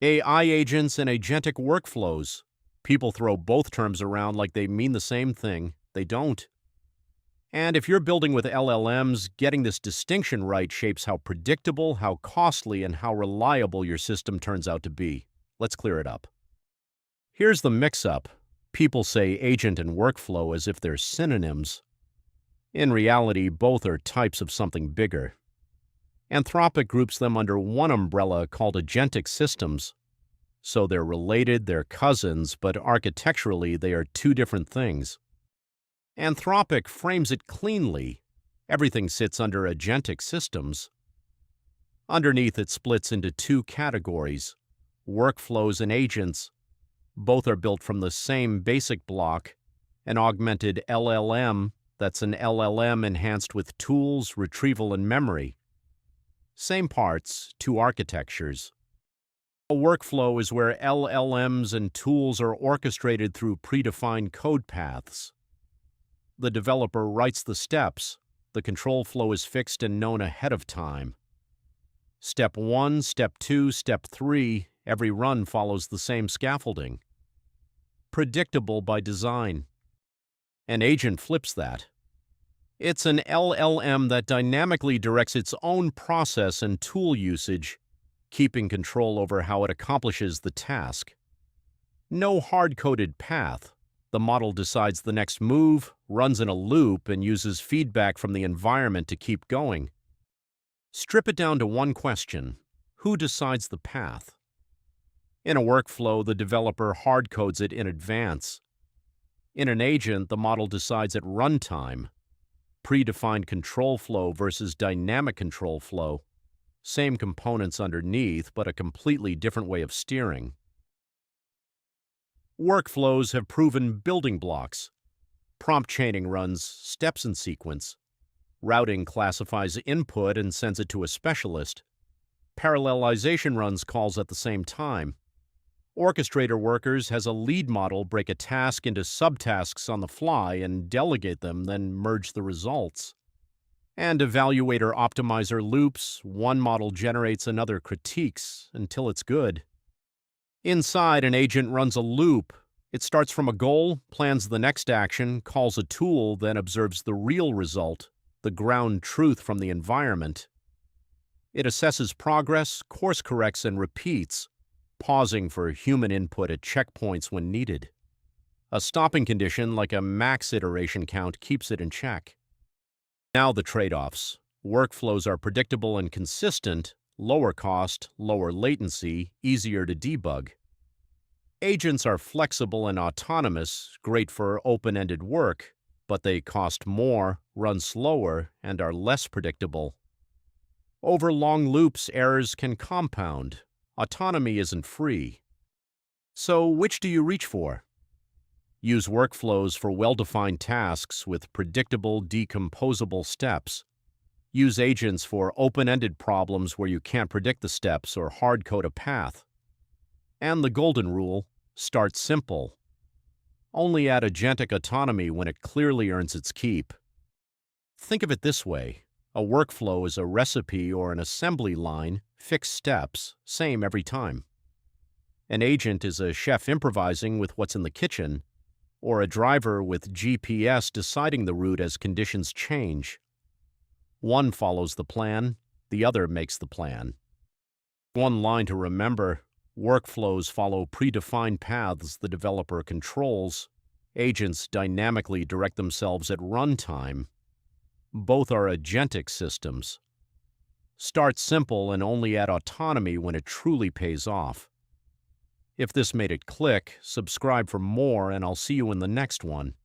AI agents and agentic workflows. People throw both terms around like they mean the same thing. They don't. And if you're building with LLMs, getting this distinction right shapes how predictable, how costly, and how reliable your system turns out to be. Let's clear it up. Here's the mix-up. People say agent and workflow as if they're synonyms. In reality, both are types of something bigger. Anthropic groups them under one umbrella called agentic systems. So they're related, they're cousins, but architecturally they are two different things. Anthropic frames it cleanly. Everything sits under agentic systems. Underneath, it splits into two categories: workflows and agents. Both are built from the same basic block, an augmented LLM that's an LLM enhanced with tools, retrieval, and memory. Same parts, two architectures. A workflow is where LLMs and tools are orchestrated through predefined code paths. The developer writes the steps. The control flow is fixed and known ahead of time. Step 1, Step 2, Step 3, every run follows the same scaffolding. Predictable by design. An agent flips that. It's an LLM that dynamically directs its own process and tool usage, keeping control over how it accomplishes the task. No hard-coded path. The model decides the next move, runs in a loop, and uses feedback from the environment to keep going. Strip it down to one question: who decides the path? In a workflow, the developer hard-codes it in advance. In an agent, the model decides at runtime. Predefined control flow versus dynamic control flow. Same components underneath, but a completely different way of steering. Workflows have proven building blocks. Prompt chaining runs steps in sequence. Routing classifies input and sends it to a specialist. Parallelization runs calls at the same time. Orchestrator workers has a lead model break a task into subtasks on the fly and delegate them, then merge the results. And evaluator optimizer loops, one model generates another critiques until it's good. Inside, an agent runs a loop. It starts from a goal, plans the next action, calls a tool, then observes the real result, the ground truth from the environment. It assesses progress, course corrects, and repeats, pausing for human input at checkpoints when needed. A stopping condition, like a max iteration count, keeps it in check. Now the trade-offs. Workflows are predictable and consistent, lower cost, lower latency, easier to debug. Agents are flexible and autonomous, great for open-ended work, but they cost more, run slower, and are less predictable. Over long loops, errors can compound. Autonomy isn't free. So which do you reach for? Use workflows for well-defined tasks with predictable, decomposable steps. Use agents for open-ended problems where you can't predict the steps or hard-code a path. And the golden rule: start simple. Only add agentic autonomy when it clearly earns its keep. Think of it this way. A workflow is a recipe or an assembly line, fixed steps, same every time. An agent is a chef improvising with what's in the kitchen, or a driver with GPS deciding the route as conditions change. One follows the plan, the other makes the plan. One line to remember: workflows follow predefined paths the developer controls. Agents dynamically direct themselves at runtime. Both are agentic systems. Start simple and only add autonomy when it truly pays off. If this made it click, subscribe for more, and I'll see you in the next one.